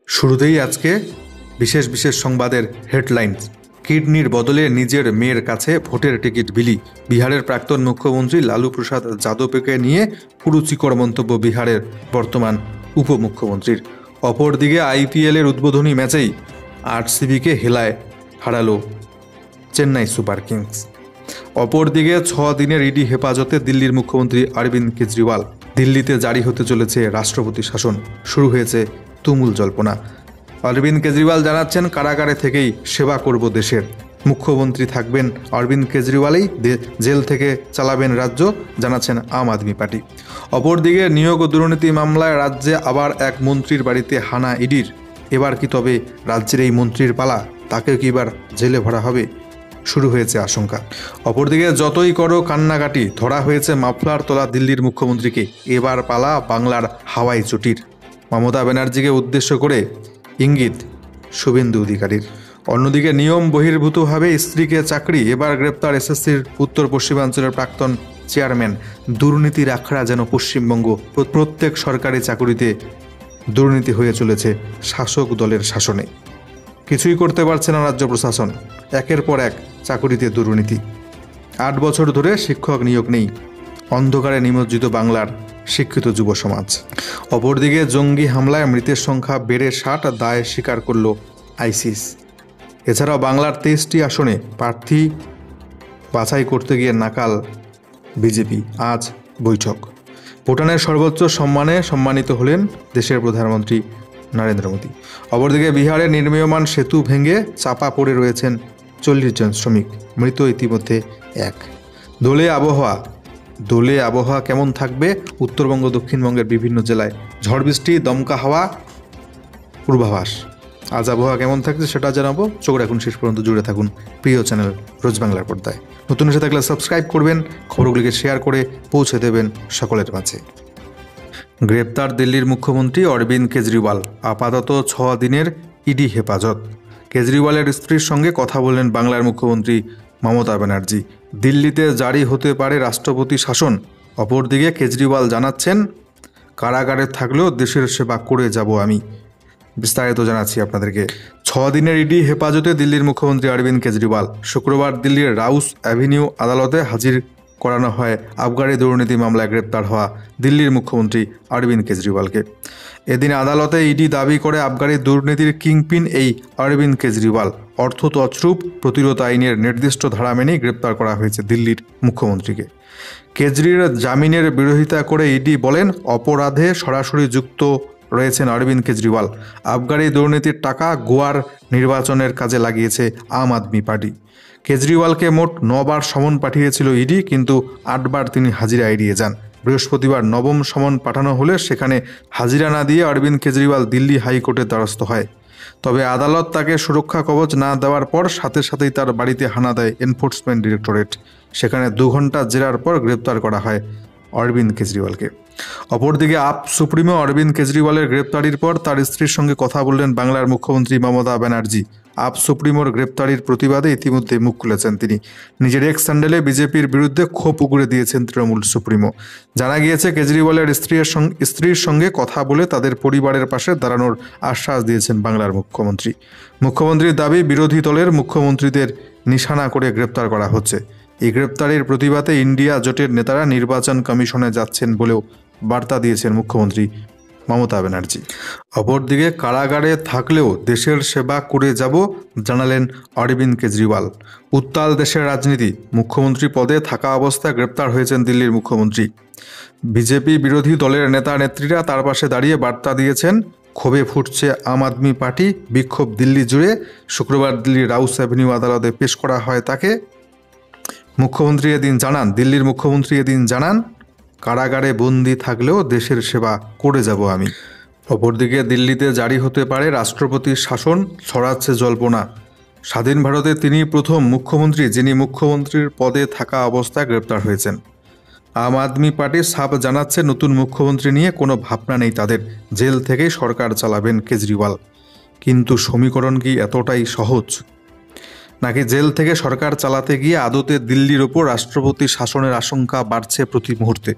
শুরুতেই আজকে বিশেষ বিশেষ সংবাদের হেডলাইন্স। কিডনির বদলে নিজের মেয়ের কাছে ভোটের টিকিট বিলি। বিহারের প্রাক্তন মুখ্যমন্ত্রী লালু প্রসাদ যাদবকে নিয়ে কুরুচিকর মন্তব্য বিহারের বর্তমান উপমুখ্যমন্ত্রীর। অপরদিকে আইপিএলের উদ্বোধনী ম্যাচেই আরসিবিকে হেলায় হারালো চেন্নাই সুপার কিংস। অপরদিকে 6 দিনের ইডি হেফাজতে দিল্লির মুখ্যমন্ত্রী অরবিন্দ কেজরিওয়াল। দিল্লিতে জারি হতে চলেছে রাষ্ট্রপতি শাসন। শুরু হয়েছে তুমুল জল্পনা। অরবিন্দ কেজরিওয়াল জানাচ্ছেন, কারাগারে থেকেই সেবা করব দেশের। মুখ্যমন্ত্রী থাকবেন অরবিন্দ কেজরিওয়ালই, জেল থেকে চালাবেন রাজ্য, জানাচ্ছেন আম আদমি পার্টি। অপরদিকে নিয়োগ ও দুর্নীতি মামলায় রাজ্যে আবার এক মন্ত্রীর বাড়িতে হানা ইডির। এবার কি তবে রাজ্যের এই মন্ত্রীর পালা? তাকে কি এবার জেলে ভরা হবে? শুরু হয়েছে আশঙ্কা। অপরদিকে যতই করো কান্নাকাটি, ধরা হয়েছে মাফলার তোলা দিল্লির মুখ্যমন্ত্রীকে। এবার পালা বাংলার হাওয়াই চটির। মমতা ব্যানার্জিকে উদ্দেশ্য করে ইঙ্গিত শুভেন্দু অধিকারীর। অন্যদিকে নিয়ম বহির্ভূতভাবে স্ত্রীকে চাকরি, এবার গ্রেপ্তার এসএসসির উত্তর পশ্চিমাঞ্চলের প্রাক্তন চেয়ারম্যান। দুর্নীতির আখড়া যেন পশ্চিমবঙ্গ। প্রত্যেক সরকারি চাকুরিতে দুর্নীতি হয়ে চলেছে শাসক দলের শাসনে। কিছুই করতে পারছে না রাজ্য প্রশাসন। একের পর এক চাকুরিতে দুর্নীতি। 8 বছর ধরে শিক্ষক নিয়োগ নেই। অন্ধকারে নিমজ্জিত বাংলার শিক্ষিত যুব সমাজ। অপরদিকে জঙ্গি হামলায় মৃতের সংখ্যা বেড়ে 60, দায় স্বীকার করল আইসিস। এছাড়াও বাংলার 23টি আসনে প্রার্থী বাছাই করতে গিয়ে নাকাল বিজেপি। আজ বৈঠক। ভুটানের সর্বোচ্চ সম্মানে সম্মানিত হলেন দেশের প্রধানমন্ত্রী নরেন্দ্র মোদী। অপরদিকে বিহারে নির্মীয়মান সেতু ভেঙে চাপা পড়ে রয়েছেন 40 জন শ্রমিক। মৃত ইতিমধ্যে 1। দোলে আবহাওয়া কেমন থাকবে? উত্তরবঙ্গ দক্ষিণবঙ্গের বিভিন্ন জেলায় ঝড় বৃষ্টি, দমকা হাওয়া পূর্বাভাস। আজ আবহাওয়া কেমন থাকছে সেটা জানাবো। চোখ রাখুন শেষ পর্যন্ত, জুড়ে থাকুন প্রিয় চ্যানেল রোজ বাংলার পর্দায়। নতুন এসে থাকলে সাবস্ক্রাইব করবেন, খবরগুলিকে শেয়ার করে পৌঁছে দেবেন সকলের মাঝে। গ্রেপ্তার দিল্লির মুখ্যমন্ত্রী অরবিন্দ কেজরিওয়াল। আপাতত 6 দিনের ইডি হেফাজত। কেজরিওয়ালের স্ত্রীর সঙ্গে কথা বললেন বাংলার মুখ্যমন্ত্রী মমতা ব্যানার্জি। দিল্লিতে জারি হতে পারে রাষ্ট্রপতি শাসন। অপরদিকে কেজরিওয়াল জানাচ্ছেন, কারাগারে থাকলেও দেশের সেবা করে যাব আমি। বিস্তারিত জানাচ্ছি আপনাদেরকে। 6 দিনের ইডি হেফাজতে দিল্লির মুখ্যমন্ত্রী অরবিন্দ কেজরিওয়াল। শুক্রবার দিল্লির রাউস অ্যাভিনিউ আদালতে হাজির করানো হয় আবগারি দুর্নীতি মামলায় গ্রেপ্তার হওয়া দিল্লির মুখ্যমন্ত্রী অরবিন্দ কেজরিওয়ালকে। এদিন আদালতে ইডি দাবি করে আবগারি দুর্নীতির কিংপিন এই অরবিন্দ কেজরিওয়াল। অর্থ তছরূপ প্রতিরোধ আইনের নির্দিষ্ট ধারা মেনেই গ্রেপ্তার করা হয়েছে দিল্লির মুখ্যমন্ত্রীকে। কেজরির জামিনের বিরোধিতা করে ইডি বলেন, অপরাধে সরাসরি যুক্ত রয়েছেন অরবিন্দ কেজরিওয়াল। আবগারি দুর্নীতির টাকা গোয়ার নির্বাচনের কাজে লাগিয়েছে আম আদমি পার্টি। কেজরিওয়ালকে মোট 9 বার সমন পাঠিয়েছিল ইডি, কিন্তু 8 বার তিনি হাজিরা এড়িয়ে যান। বৃহস্পতিবার 9ম সমন পাঠানো হলে সেখানে হাজিরা না দিয়ে অরবিন্দ কেজরিওয়াল দিল্লি হাইকোর্টের দ্বারস্থ হয়। তবে আদালত তাকে সুরক্ষা কবচ না দেওয়ার পর সাথে সাথেই তার বাড়িতে হানা দেয় এনফোর্সমেন্ট ডিরেক্টরেট। সেখানে 2 ঘন্টা জেরার পর গ্রেপ্তার করা হয় অরবিন্দ কেজরিওয়ালকে। অপরদিকে আপ সুপ্রিমো অরবিন্দ কেজরিওয়ালের গ্রেপ্তারির পর তার স্ত্রীর সঙ্গে কথা বললেন বাংলার মুখ্যমন্ত্রী মমতা ব্যানার্জি। আপ সুপ্রিমোর গ্রেপ্তারির প্রতিবাদে ইতিমধ্যে মুখ খুলেছেন তিনি। নিজের এক্স স্যান্ডেলে বিজেপির বিরুদ্ধে ক্ষোভ উগড়ে দিয়েছেন তৃণমূল সুপ্রিমো। জানা গিয়েছে, কেজরিওয়ালের স্ত্রীর সঙ্গে কথা বলে তাদের পরিবারের পাশে দাঁড়ানোর আশ্বাস দিয়েছেন বাংলার মুখ্যমন্ত্রী। মুখ্যমন্ত্রীর দাবি, বিরোধী দলের মুখ্যমন্ত্রীদের নিশানা করে গ্রেপ্তার করা হচ্ছে। এই গ্রেপ্তারের প্রতিবাদে ইন্ডিয়া জোটের নেতারা নির্বাচন কমিশনে যাচ্ছেন বলেও বার্তা দিয়েছেন মুখ্যমন্ত্রী মমতা ব্যানার্জি। অপরদিকে কারাগারে থাকলেও দেশের সেবা করে যাব, জানালেন অরবিন্দ কেজরিওয়াল। উত্তাল দেশের রাজনীতি। মুখ্যমন্ত্রী পদে থাকা অবস্থায় গ্রেপ্তার হয়েছেন দিল্লির মুখ্যমন্ত্রী। বিজেপি বিরোধী দলের নেতা নেত্রীরা তার পাশে দাঁড়িয়ে বার্তা দিয়েছেন। ক্ষোভে ফুটছে আম আদমি পার্টি। বিক্ষোভ দিল্লি জুড়ে। শুক্রবার দিল্লির রাউস অ্যাভিনিউ আদালতে পেশ করা হয় তাকে। দিল্লির মুখ্যমন্ত্রী এদিন জানান, কারাগারে বন্দি থাকলেও দেশের সেবা করে যাব আমি। অপরদিকে দিল্লিতে জারি হতে পারে রাষ্ট্রপতির শাসন, ছড়াচ্ছে জল্পনা। স্বাধীন ভারতে তিনি প্রথম মুখ্যমন্ত্রী যিনি মুখ্যমন্ত্রীর পদে থাকা অবস্থায় গ্রেপ্তার হয়েছেন। আম আদমি পার্টি সাফ জানাচ্ছে, নতুন মুখ্যমন্ত্রী নিয়ে কোনো ভাবনা নেই তাদের। জেল থেকেই সরকার চালাবেন কেজরিওয়াল। কিন্তু সমীকরণ কি এতটাই সহজ? নাকি জেল থেকে সরকার চালাতে গিয়ে আদতে দিল্লির ওপর রাষ্ট্রপতি শাসনের আশঙ্কা বাড়ছে প্রতি মুহূর্তে।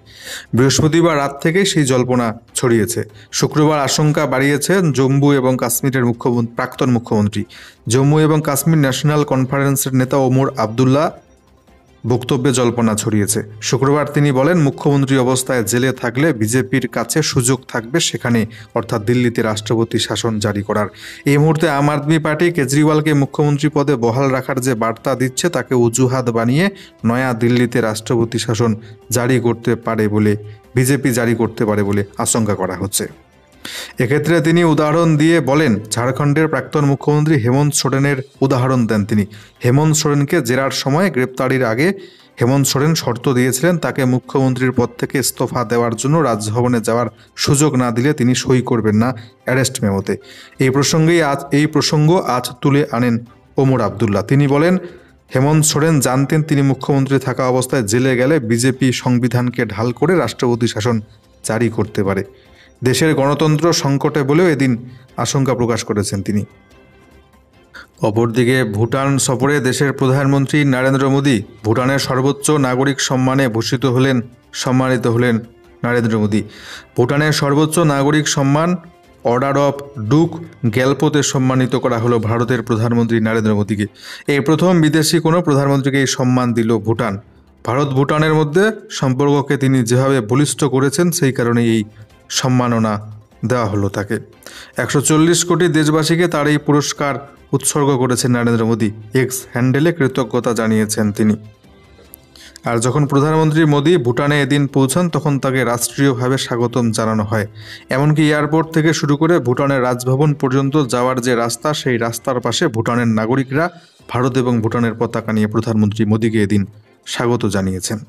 বৃহস্পতিবার রাত থেকেই সেই জল্পনা ছড়িয়েছে। শুক্রবার আশঙ্কা বাড়িয়েছেন জম্মু এবং কাশ্মীরের প্রাক্তন মুখ্যমন্ত্রী। জম্মু এবং কাশ্মীর ন্যাশনাল কনফারেন্সের নেতা ওমর আবদুল্লাহ বক্তব্যে জল্পনা ছড়িয়েছে। শুক্রবার তিনি বলেন, মুখ্যমন্ত্রী অবস্থায় জেলে থাকলে বিজেপির কাছে সুযোগ থাকবে সেখানে, অর্থাৎ দিল্লিতে রাষ্ট্রপতি শাসন জারি করার। এই মুহূর্তে আম আদমি পার্টি কেজরিওয়ালকে মুখ্যমন্ত্রী পদে বহাল রাখার যে বার্তা দিচ্ছে তাকে অজুহাত বানিয়ে নয়া দিল্লিতে রাষ্ট্রপতি শাসন জারি করতে পারে বলে আশঙ্কা করা হচ্ছে। এক্ষেত্রে তিনি উদাহরণ দিয়ে বলেন, ঝাড়খণ্ডের প্রাক্তন মুখ্যমন্ত্রী হেমন্ত সোরেনের উদাহরণ দেন তিনি। হেমন্ত সোরেনকে জেরার সময় গ্রেপ্তারির আগে হেমন্ত সোরেন শর্ত দিয়েছিলেন তাকে মুখ্যমন্ত্রীর পদ থেকে ইস্তফা দেওয়ার জন্য রাজভবনে যাওয়ার সুযোগ না দিলে তিনি সই করবেন না অ্যারেস্ট মেমোতে। এই প্রসঙ্গ আজ তুলে আনেন ওমর আবদুল্লাহ। তিনি বলেন, হেমন্ত সোরেন জানতেন তিনি মুখ্যমন্ত্রী থাকা অবস্থায় জেলে গেলে বিজেপি সংবিধানকে ঢাল করে রাষ্ট্রপতি শাসন জারি করতে পারে। দেশের গণতন্ত্র সংকটে বলেও এদিন আশঙ্কা প্রকাশ করেছেন তিনি। অপরদিকে ভুটান সফরে দেশের প্রধানমন্ত্রী নরেন্দ্র মোদী ভুটানের সর্বোচ্চ নাগরিক সম্মানে সম্মানিত হলেন নরেন্দ্র মোদী। ভুটানের সর্বোচ্চ নাগরিক সম্মান অর্ডার অফ ডুক গ্যালপোতে সম্মানিত করা হলো ভারতের প্রধানমন্ত্রী নরেন্দ্র মোদীকে। এই প্রথম বিদেশি কোনো প্রধানমন্ত্রীকে এই সম্মান দিল ভুটান। ভারত ভুটানের মধ্যে সম্পর্ককে তিনি যেভাবে বলিষ্ঠ করেছেন সেই কারণে এই সম্মাননা দেওয়া হলো তাকে। 140 কোটি দেশবাসীকে তার এই পুরস্কার উৎসর্গ করেছেন নরেন্দ্র মোদী। এক্স হ্যান্ডেলে কৃতজ্ঞতা জানিয়েছেন তিনি। আর যখন প্রধানমন্ত্রী মোদী ভুটানে এদিন পৌঁছান তখন তাকে রাষ্ট্রীয়ভাবে স্বাগতম জানানো হয়। এমনকি এয়ারপোর্ট থেকে শুরু করে ভুটানের রাজভবন পর্যন্ত যাওয়ার যে রাস্তা, সেই রাস্তার পাশে ভুটানের নাগরিকরা ভারত এবং ভুটানের পতাকা নিয়ে প্রধানমন্ত্রী মোদীকে এদিন স্বাগত জানিয়েছেন।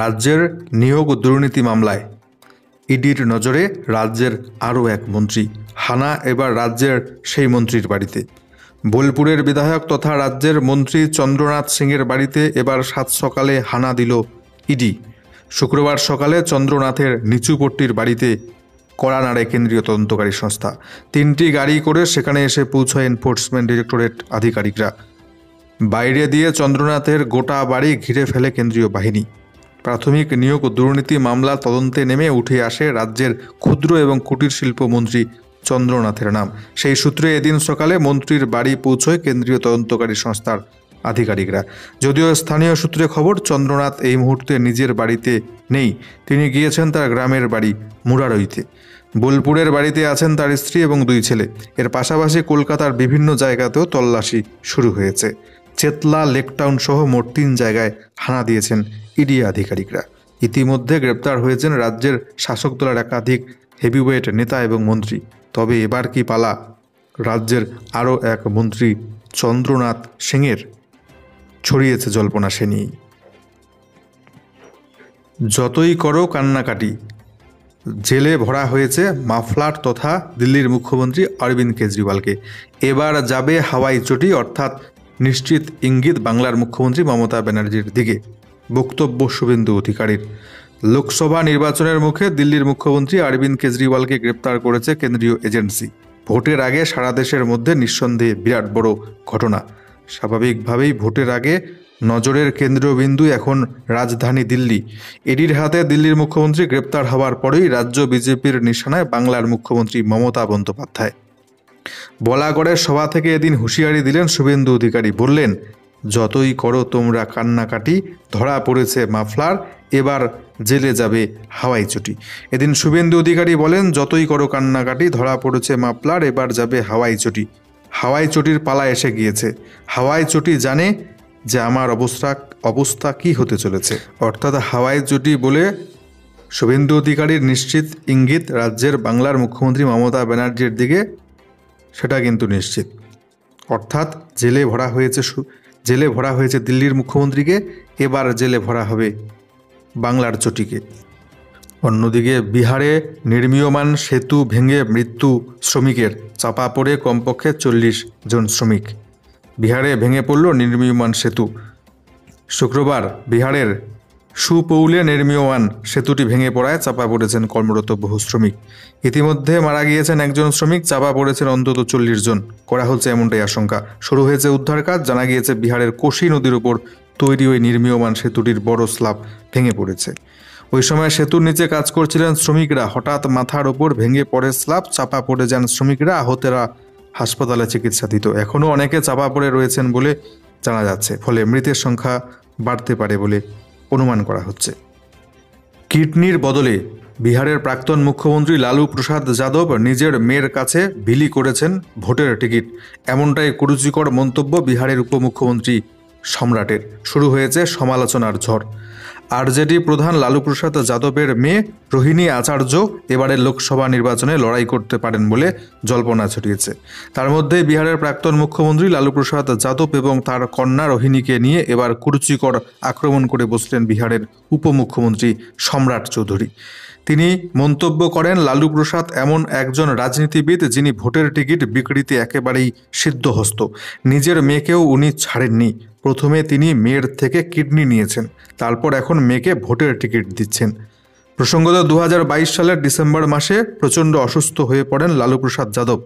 রাজ্যের নিয়োগ দুর্নীতি মামলায় ইডির নজরে রাজ্যের আরও এক মন্ত্রী। হানা এবার রাজ্যের সেই মন্ত্রীর বাড়িতে। বোলপুরের বিধায়ক তথা রাজ্যের মন্ত্রী চন্দ্রনাথ সিংয়ের বাড়িতে এবার সাত সকালে হানা দিল ইডি। শুক্রবার সকালে চন্দ্রনাথের নিচুপট্টির বাড়িতে কড়া নাড়ে কেন্দ্রীয় তদন্তকারী সংস্থা। 3টি গাড়ি করে সেখানে এসে পৌঁছয় এনফোর্সমেন্ট ডিরেক্টরেট আধিকারিকরা। বাইরে দিয়ে চন্দ্রনাথের গোটা বাড়ি ঘিরে ফেলে কেন্দ্রীয় বাহিনী। প্রাথমিক নিয়োগ দুর্নীতি মামলা তদন্তে নেমে উঠে আসে রাজ্যের ক্ষুদ্র এবং কুটির শিল্প মন্ত্রী চন্দ্রনাথের নাম। সেই সূত্রে এদিন সকালে মন্ত্রীর বাড়ি পৌঁছয় কেন্দ্রীয় তদন্তকারী সংস্থার আধিকারিকরা। যদিও স্থানীয় সূত্রে খবর, চন্দ্রনাথ এই মুহূর্তে নিজের বাড়িতে নেই। তিনি গিয়েছেন তার গ্রামের বাড়ি মুরারইতে। বোলপুরের বাড়িতে আছেন তার স্ত্রী এবং 2 ছেলে। এর পাশাপাশি কলকাতার বিভিন্ন জায়গাতেও তল্লাশি শুরু হয়েছে। চেতলা, লেকটাউন সহ মোট 3 জায়গায় হানা দিয়েছেন ইডি আধিকারিকরা। ইতিমধ্যে গ্রেপ্তার হয়েছেন রাজ্যের শাসক দলের একাধিক হেভিওয়েট নেতা এবং মন্ত্রী। তবে এবার কি পালা রাজ্যের আরও এক মন্ত্রী চন্দ্রনাথ সিংয়ের? ছড়িয়েছে জল্পনা সে নিয়েই। যতই করো কান্নাকাটি, জেলে ভরা হয়েছে মাফলার তথা দিল্লির মুখ্যমন্ত্রী অরবিন্দ কেজরিওয়ালকে। এবার যাবে হাওয়াই চটি, অর্থাৎ নিশ্চিত ইঙ্গিত বাংলার মুখ্যমন্ত্রী মমতা ব্যানার্জির দিকে। বক্তব্য শুভেন্দু অধিকারীর। লোকসভা নির্বাচনের মুখে দিল্লির মুখ্যমন্ত্রী অরবিন্দ কেজরিওয়ালকে গ্রেপ্তার করেছে কেন্দ্রীয় এজেন্সি। ভোটের আগে সারা দেশের মধ্যে নিঃসন্দেহে বিরাট বড় ঘটনা। স্বাভাবিকভাবেই ভোটের আগে নজরের কেন্দ্রবিন্দু এখন রাজধানী দিল্লি। ইডির হাতে দিল্লির মুখ্যমন্ত্রী গ্রেপ্তার হওয়ার পরেই রাজ্য বিজেপির নিশানায় বাংলার মুখ্যমন্ত্রী মমতা বন্দ্যোপাধ্যায়। বলাগড়ের সভা থেকে এদিন হুঁশিয়ারি দিলেন শুভেন্দু অধিকারী। বললেন, যতই করো তোমরা কান্নাকাটি, ধরা পড়েছে মাফলার, এবার জেলে যাবে হাওয়াই চটি। এদিন শুভেন্দু অধিকারী বলেন, যতই করো কান্নাকাটি, ধরা পড়েছে মাফলার, এবার যাবে হাওয়াই চটি। হাওয়াই চটির পালা এসে গিয়েছে। হাওয়াই চটি জানে যে আমার অবস্থা কি হতে চলেছে। অর্থাৎ হাওয়াই চটি বলে শুভেন্দু অধিকারীর নিশ্চিত ইঙ্গিত রাজ্যের বাংলার মুখ্যমন্ত্রী মমতা ব্যানার্জির দিকে, সেটা কিন্তু নিশ্চিত। অর্থাৎ জেলে ভরা হয়েছে দিল্লির মুখ্যমন্ত্রীকে, এবার জেলে ভরা হবে বাংলার চটিকে। অন্যদিকে বিহারে নির্মীয়মান সেতু ভেঙে মৃত্যু শ্রমিকের। চাপা পড়ে কমপক্ষে 40 জন শ্রমিক। বিহারে ভেঙে পড়ল নির্মীয়মান সেতু। শুক্রবার বিহারের সুপৌলে নির্মীয়মান সেতুটি ভেঙে পড়ায় চাপা পড়েছেন কর্মরত বহু শ্রমিক। ইতিমধ্যে মারা গিয়েছেন একজন শ্রমিক, চাপা পড়েছেন অন্তত 40 জন। করা হচ্ছে এমনটাই আশঙ্কা। শুরু হয়েছে উদ্ধার কাজ। জানা গিয়েছে বিহারের কোশি নদীর উপর তৈরি ওই নির্মীয়মান সেতুটির বড় স্ল্যাব ভেঙে পড়েছে। ওই সময় সেতুর নিচে কাজ করছিলেন শ্রমিকরা। হঠাৎ মাথার ওপর ভেঙে পড়ে স্ল্যাব, চাপা পড়ে যান শ্রমিকরা। আহতেরা হাসপাতালে চিকিৎসাধীন। এখনও অনেকে চাপা পড়ে রয়েছেন বলে জানা যাচ্ছে, ফলে মৃতের সংখ্যা বাড়তে পারে বলে অনুমান করা হচ্ছে। কিডনির বদলে বিহারের প্রাক্তন মুখ্যমন্ত্রী লালু প্রসাদ যাদব নিজের মেয়ের কাছে বিলি করেছেন ভোটের টিকিট। এমনটাই কুরুচিকর মন্তব্য বিহারের উপমুখ্যমন্ত্রী সম্রাটের। শুরু হয়েছে সমালোচনার ঝড়। আরজেডি প্রধান লালু প্রসাদ যাদবের মেয়ে রোহিণী আচার্য এবারের লোকসভা নির্বাচনে লড়াই করতে পারেন বলে জল্পনা ছড়িয়েছে। তার মধ্যে বিহারের প্রাক্তন মুখ্যমন্ত্রী লালু প্রসাদ যাদব এবং তার কন্যা রোহিণীকে নিয়ে এবার কুরুচিকর আক্রমণ করে বসলেন বিহারের উপমুখ্যমন্ত্রী সম্রাট চৌধুরী। তিনি মন্তব্য করেন, লালু প্রসাদ এমন একজন রাজনীতিবিদ যিনি ভোটের টিকিট বিক্রিতে একেবারেই সিদ্ধহস্ত। নিজের মেয়েকেও উনি ছাড়েননি। প্রথমে তিনি মেয়ের থেকে কিডনি নিয়েছেন, তারপর এখন মেয়েকে ভোটের টিকিট দিচ্ছেন। প্রসঙ্গত 2022 সালের ডিসেম্বর মাসে প্রচণ্ড অসুস্থ হয়ে পড়েন লালু প্রসাদ যাদব।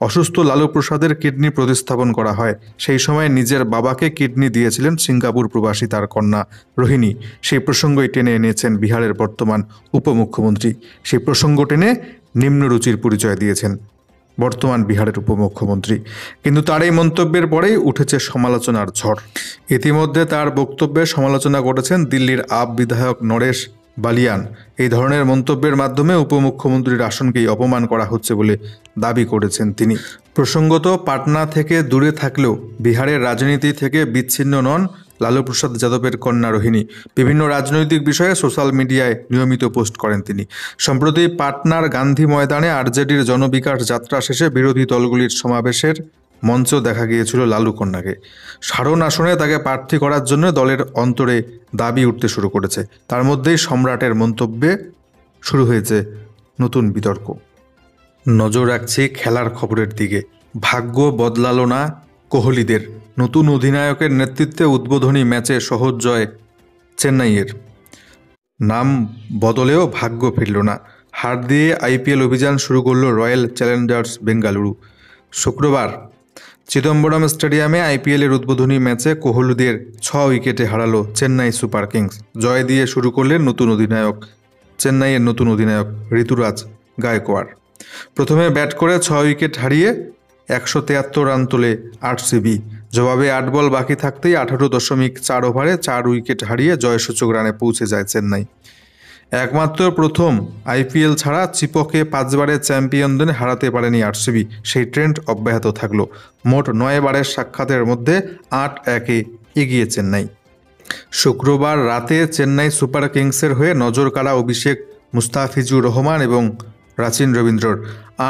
অসুস্থ লালু প্রসাদের কিডনি প্রতিস্থাপন করা হয়। সেই সময় নিজের বাবাকে কিডনি দিয়েছিলেন সিঙ্গাপুর প্রবাসী তার কন্যা রোহিণী। সেই প্রসঙ্গই টেনে এনেছেন বিহারের বর্তমান উপমুখ্যমন্ত্রী। সেই প্রসঙ্গ টেনে নিম্নরুচির পরিচয় দিয়েছেন বর্তমান বিহারের উপমুখ্যমন্ত্রী। কিন্তু তার এই মন্তব্যের পরেই উঠেছে সমালোচনার ঝড়। ইতিমধ্যে তার বক্তব্যে সমালোচনা করেছেন দিল্লির আপ বিধায়ক নরেশ বালিয়ান। এই ধরনের মন্তব্যের মাধ্যমে উপমুখ্যমন্ত্রীর আসনকেই অপমান করা হচ্ছে বলে দাবি করেছেন তিনি। প্রসঙ্গত, পাটনা থেকে দূরে থাকলেও বিহারের রাজনীতি থেকে বিচ্ছিন্ন নন লালু প্রসাদ যাদবের কন্যা রোহিণী। বিভিন্ন রাজনৈতিক বিষয়ে সোশ্যাল মিডিয়ায় নিয়মিত পোস্ট করেন তিনি। সম্প্রতি পাটনার গান্ধী ময়দানে আরজেডির জনবিকাশ যাত্রা শেষে বিরোধী দলগুলির সমাবেশের মঞ্চ দেখা গিয়েছিল লালু কন্যাকে। সারণ আসনে তাকে প্রার্থী করার জন্য দলের অন্তরে দাবি উঠতে শুরু করেছে। তার মধ্যেই সম্রাটের মন্তব্যে শুরু হয়েছে নতুন বিতর্ক। নজর রাখছি খেলার খবরের দিকে। ভাগ্য বদলালো না কোহলিদের। নতুন অধিনায়কের নেতৃত্বে উদ্বোধনী ম্যাচে সহজ জয় চেন্নাইয়ের। নাম বদলেও ভাগ্য ফিরল না। হার দিয়ে আইপিএল অভিযান শুরু করল রয়্যাল চ্যালেঞ্জার্স বেঙ্গালুরু। শুক্রবার চিদম্বরম স্টেডিয়ামে আইপিএলের উদ্বোধনী ম্যাচে কোহলিদের 6 উইকেটে হারালো চেন্নাই সুপার কিংস। জয় দিয়ে শুরু করলেন চেন্নাইয়ের নতুন অধিনায়ক ঋতুরাজ গায়কোয়াড়। প্রথমে ব্যাট করে 6 উইকেট হারিয়ে 173 রান তোলে আরসিবি। জবাবে 8 বল বাকি থাকতেই 18.4 ওভারে 4 উইকেট হারিয়ে জয়সূচক রানে পৌঁছে যায় চেন্নাই। একমাত্র প্রথম আইপিএল ছাড়া চিপকে 5 বারের চ্যাম্পিয়নদের হারাতে পারেনি আরসিবি। সেই ট্রেন্ড অব্যাহত থাকলো। মোট 9 বারের সাক্ষাতের মধ্যে 8-1 এগিয়ে চেন্নাই। শুক্রবার রাতে চেন্নাই সুপার কিংসের হয়ে নজর কাড়া অভিষেক মুস্তাফিজুর রহমান এবং রাচিন রবীন্দ্রর।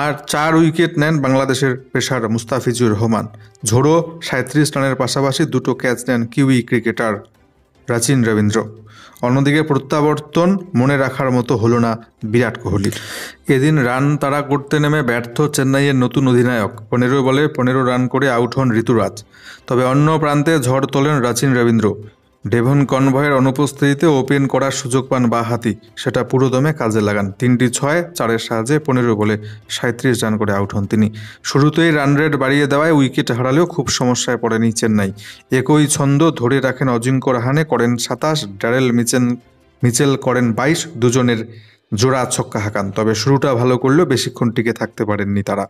আর 4 উইকেট নেন বাংলাদেশের পেসার মুস্তাফিজুর রহমান। ঝোড়ো 37 রানের পাশাপাশি 2টো ক্যাচ নেন কিউই ক্রিকেটার রাচিন রবীন্দ্র। অন্যদিকে প্রত্যাবর্তন মনে রাখার মতো হলো না বিরাট কোহলির। এদিন রান তাড়া করতে নেমে ব্যর্থ চেন্নাইয়ের নতুন অধিনায়ক। 15 বলে 15 রান করে আউট হন ঋতুরাজ। তবে অন্য প্রান্তে ঝড় তোলেন রাচিন রবীন্দ্র। ডেভন কনভয়ের অনুপস্থিতিতে ওপেন করার সুযোগ পান বাঁহাতি। সেটা পুরোদমে কাজে লাগান। 3টি 6, 4-এর সাহায্যে 15 বলে 37 রান করে আউট হন তিনি। শুরুতেই রান রেট বাড়িয়ে দেওয়ায় উইকেট হারালেও খুব সমস্যায় পড়েনি চেন্নাই। একই ছন্দ ধরে রাখেন অজিঙ্ক্য রাহানে, করেন 27, ড্যারেল মিচেল করেন 22। দুজনের জোড়া ছক্কা হাঁকান। তবে শুরুটা ভালো করলেও বেশিক্ষণ টিকে থাকতে পারেননি তারা।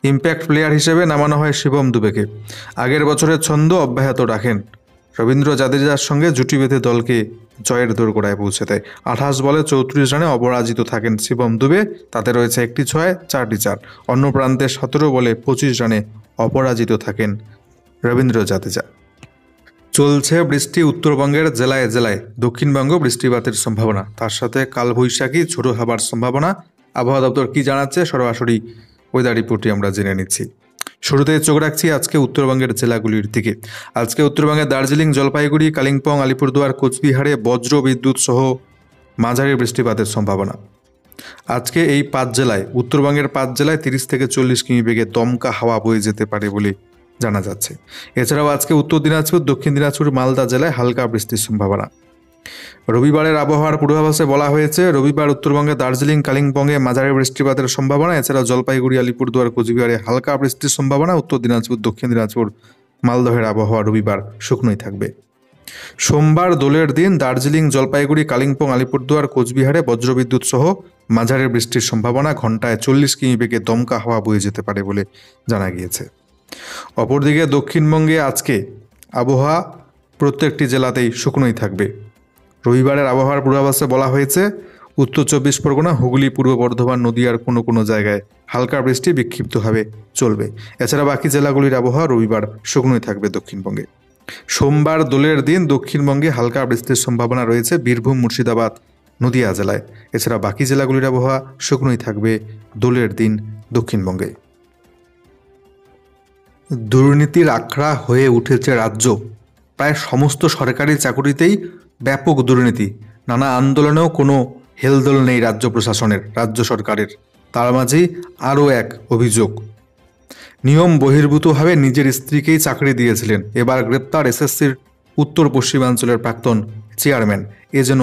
ইম্প্যাক্ট প্লেয়ার হিসেবে নামানো হয় শিবম দুবেকে। আগের বছরের ছন্দ অব্যাহত রাখেন। রবীন্দ্র জাদেজার সঙ্গে জুটি বেঁধে দলকে জয়ের দোরগোড়ায় পৌঁছে দেয়। 28 বলে 34 রানে অপরাজিত থাকেন শিবম দুবে। তাতে রয়েছে 1টি 6, 4টি 4। অন্য প্রান্তে 17 বলে 25 রানে অপরাজিত থাকেন রবীন্দ্র জাদেজা। চলছে বৃষ্টি উত্তরবঙ্গের জেলায় জেলায়। দক্ষিণবঙ্গ বৃষ্টিপাতের সম্ভাবনা, তার সাথে কালবৈশাখী ঝোড়ো হাওয়ার সম্ভাবনা। আবহাওয়া দপ্তর কি জানাচ্ছে সরাসরি ওয়েদার রিপোর্টটি আমরা জেনে নিচ্ছি। শুরুতে চোখ রাখছি আজকে উত্তরবঙ্গের জেলাগুলির দিকে। আজকে উত্তরবঙ্গের দার্জিলিং, জলপাইগুড়ি, কালিম্পং, আলিপুরদুয়ার, কোচবিহারে বজ্র বিদ্যুৎ সহ মাঝারি বৃষ্টিপাতের সম্ভাবনা। আজকে এই 5 জেলায়, উত্তরবঙ্গের 5 জেলায় 30 থেকে 40 কিমি বেগে দমকা হাওয়া বয়ে যেতে পারে বলে জানা যাচ্ছে। এছাড়াও আজকে উত্তর দিনাজপুর, দক্ষিণ দিনাজপুর, মালদা জেলায় হালকা বৃষ্টির সম্ভাবনা। রবিবারের আবহাওয়ার পূর্বাভাসে বলা হয়েছে, রবিবার উত্তরবঙ্গে দার্জিলিং, কালিম্পংয়ে মাঝারি বৃষ্টিপাতের সম্ভাবনা। এছাড়াও জলপাইগুড়ি, আলিপুরদুয়ার, কোচবিহারে হালকা বৃষ্টির সম্ভাবনা। উত্তর দিনাজপুর, দক্ষিণ দিনাজপুর, মালদহের আবহাওয়া রবিবার শুকনোই থাকবে। সোমবার দোলের দিন দার্জিলিং, জলপাইগুড়ি, কালিম্পং, আলিপুরদুয়ার, কোচবিহারে বজ্রবিদ্যুৎ সহ মাঝারি বৃষ্টির সম্ভাবনা। ঘন্টায় 40 কিমি বেগে দমকা হাওয়া বয়ে যেতে পারে বলে জানা গিয়েছে। অপরদিকে দক্ষিণবঙ্গে আজকে আবহাওয়া প্রত্যেকটি জেলাতেই শুকনোই থাকবে। রবিবারের আবহাওয়ার পূর্বাভাসে বলা হয়েছে, উত্তর 24 পরগনা, হুগলি, পূর্ব বর্ধমান, নদীয়ার কোনো কোনো জায়গায় হালকা বৃষ্টি বিক্ষিপ্তভাবে চলবে। এছাড়া বাকি জেলাগুলির আবহাওয়া রবিবার শুকনোই থাকবে দক্ষিণবঙ্গে। সোমবার দোলের দিন দক্ষিণবঙ্গে হালকা বৃষ্টির সম্ভাবনা রয়েছে বীরভূম, মুর্শিদাবাদ, নদীয়া জেলায়। এছাড়া বাকি জেলাগুলির আবহাওয়া শুকনোই থাকবে দোলের দিন দক্ষিণবঙ্গে। দুর্নীতির আখড়া হয়ে উঠেছে রাজ্য। প্রায় সমস্ত সরকারি চাকুরিতেই ব্যাপক দুর্নীতি। নানা আন্দোলনেও কোনো হেলদোল নেই রাজ্য প্রশাসনের, রাজ্য সরকারের। তার মাঝেই আরও এক অভিযোগ, নিয়ম বহির্ভূতভাবে নিজের স্ত্রীকেই চাকরি দিয়েছিলেন। এবার গ্রেপ্তার এসএসসির উত্তর পশ্চিমাঞ্চলের প্রাক্তন চেয়ারম্যান। এ যেন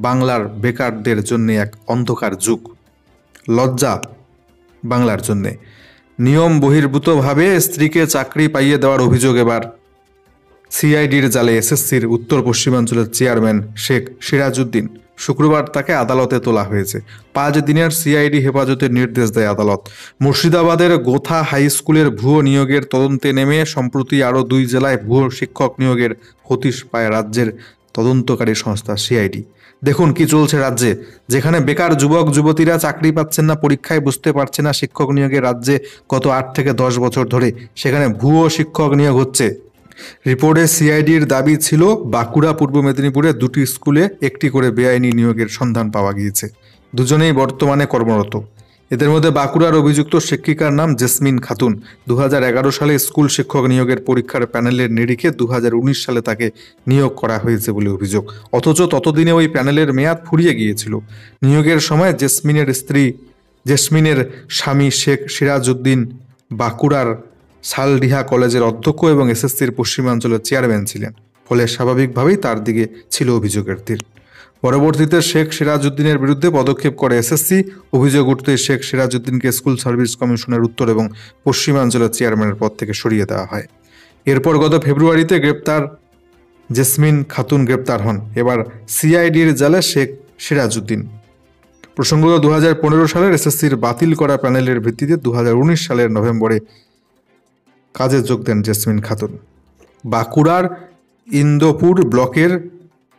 বাংলার বেকারদের জন্য এক অন্ধকার যুগ, লজ্জা বাংলার জন্যে। নিয়ম বহির্ভূতভাবে স্ত্রীকে চাকরি পাইয়ে দেওয়ার অভিযোগ এবার সিআইডির জালে এসএসসির উত্তর পশ্চিমাঞ্চলের চেয়ারম্যান শেখ সিরাজউদ্দিন। শুক্রবার তাকে আদালতে তোলা হয়েছে। 5 দিনের সিআইডি হেফাজতের নির্দেশ দেয় আদালত। মুর্শিদাবাদের গোথা হাই স্কুলের ভুয়ো নিয়োগের তদন্তে নেমে সম্প্রতি আরও 2 জেলায় ভুয়ো শিক্ষক নিয়োগের হদিশ পায় রাজ্যের তদন্তকারী সংস্থা সিআইডি। দেখুন কি চলছে রাজ্যে, যেখানে বেকার যুবক যুবতীরা চাকরি পাচ্ছেন না, পরীক্ষায় বুঝতে পারছে না শিক্ষক নিয়োগের রাজ্যে গত 8 থেকে 10 বছর ধরে, সেখানে ভুয়ো শিক্ষক নিয়োগ হচ্ছে। রিপোর্টে সিআইডির দাবি ছিল, বাঁকুড়া, পূর্ব মেদিনীপুরে 2টি স্কুলে একটি করে বেআইনি নিয়োগের সন্ধান পাওয়া গিয়েছে। দুজনেই বর্তমানে কর্মরত। এদের মধ্যে বাঁকুড়ার অভিযুক্ত শিক্ষিকার নাম জেসমিন খাতুন। 2011 সালে স্কুল শিক্ষক নিয়োগের পরীক্ষার প্যানেলের নিরিখে 2019 সালে তাকে নিয়োগ করা হয়েছে বলে অভিযোগ। অথচ ততদিনে ওই প্যানেলের মেয়াদ ফুরিয়ে গিয়েছিল। নিয়োগের সময় জেসমিনের স্বামী শেখ সিরাজউদ্দিন বাঁকুড়ার সালডিহা কলেজের অধ্যক্ষ এবং এসএসসির পশ্চিমাঞ্চলের চেয়ারম্যান ছিলেন। ফলে স্বাভাবিকভাবেই তার দিকে ছিল অভিযোগের তীর। পরবর্তীতে শেখ সিরাজউদ্দিনের বিরুদ্ধে পদক্ষেপ করে এসএসসি। অভিযোগ উঠতেই শেখ সিরাজউদ্দিনকে স্কুল সার্ভিস কমিশনের উত্তর এবং পশ্চিমাঞ্চলের চেয়ারম্যানের পদ থেকে সরিয়ে দেওয়া হয়। এরপর গত ফেব্রুয়ারিতে জেসমিন খাতুন গ্রেপ্তার হন। এবার সিআইডির জালে শেখ সিরাজউদ্দিন। প্রসঙ্গত 2015 সালের এসএসসির বাতিল করা প্যানেলের ভিত্তিতে 2019 সালের নভেম্বরে কাজে যোগ দেন জেসমিন খাতুন। বাঁকুড়ার ইন্দোপুর ব্লকের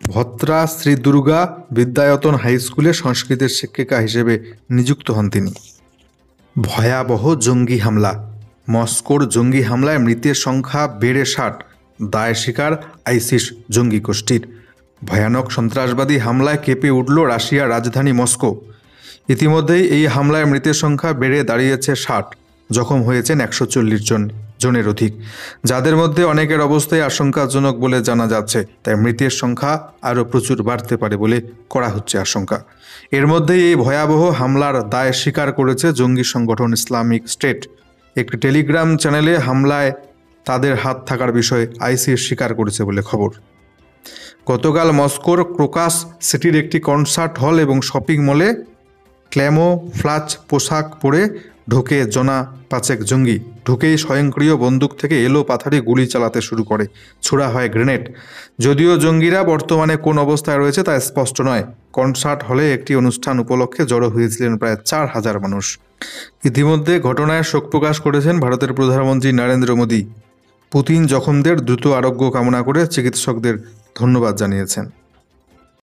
ভত্রা শ্রী দুর্গা বিদ্যায়তন হাই স্কুলে সংস্কৃতের শিক্ষিকা হিসেবে নিযুক্ত হন তিনি। ভয়াবহ জঙ্গি হামলা। মস্কোর জঙ্গি হামলায় মৃতের সংখ্যা বেড়ে 60। দায় স্বীকার আইসিস জঙ্গি গোষ্ঠীর। ভয়ানক সন্ত্রাসবাদী হামলায় কেঁপে উঠল রাশিয়ার রাজধানী মস্কো। ইতিমধ্যেই এই হামলায় মৃতের সংখ্যা বেড়ে দাঁড়িয়েছে 60। জখম হয়েছেন 140 জনের অধিক, যাদের মধ্যে অনেকের অবস্থায় আশঙ্কাজনক বলে জানা যাচ্ছে। তাই মৃতের সংখ্যা আরও প্রচুর বাড়তে পারে বলে করা হচ্ছে আশঙ্কা। এর মধ্যেই এই ভয়াবহ হামলার দায় স্বীকার করেছে জঙ্গি সংগঠন ইসলামিক স্টেট। একটি টেলিগ্রাম চ্যানেলে হামলায় তাদের হাত থাকার বিষয়ে আইসিস স্বীকার করেছে বলে খবর। গতকাল মস্কোর ক্রোকাস সিটির একটি কনসার্ট হল এবং শপিং মলে ক্ল্যামোফ্লাজ পোশাক পরে ঢোকে জনা 5 জঙ্গি। ঢুকেই স্বয়ংক্রিয় বন্দুক থেকে এলো পাথারি গুলি চালাতে শুরু করে। ছোড়া হয় গ্রেনেড। যদিও জঙ্গিরা বর্তমানে কোন অবস্থায় রয়েছে তা স্পষ্ট নয়। কনসার্ট হলে একটি অনুষ্ঠান উপলক্ষে জড়ো হয়েছিলেন প্রায় 4000 মানুষ। ইতিমধ্যে ঘটনায় শোক প্রকাশ করেছেন ভারতের প্রধানমন্ত্রী নরেন্দ্র মোদী। পুতিন জখমদের দ্রুত আরোগ্য কামনা করে চিকিৎসকদের ধন্যবাদ জানিয়েছেন।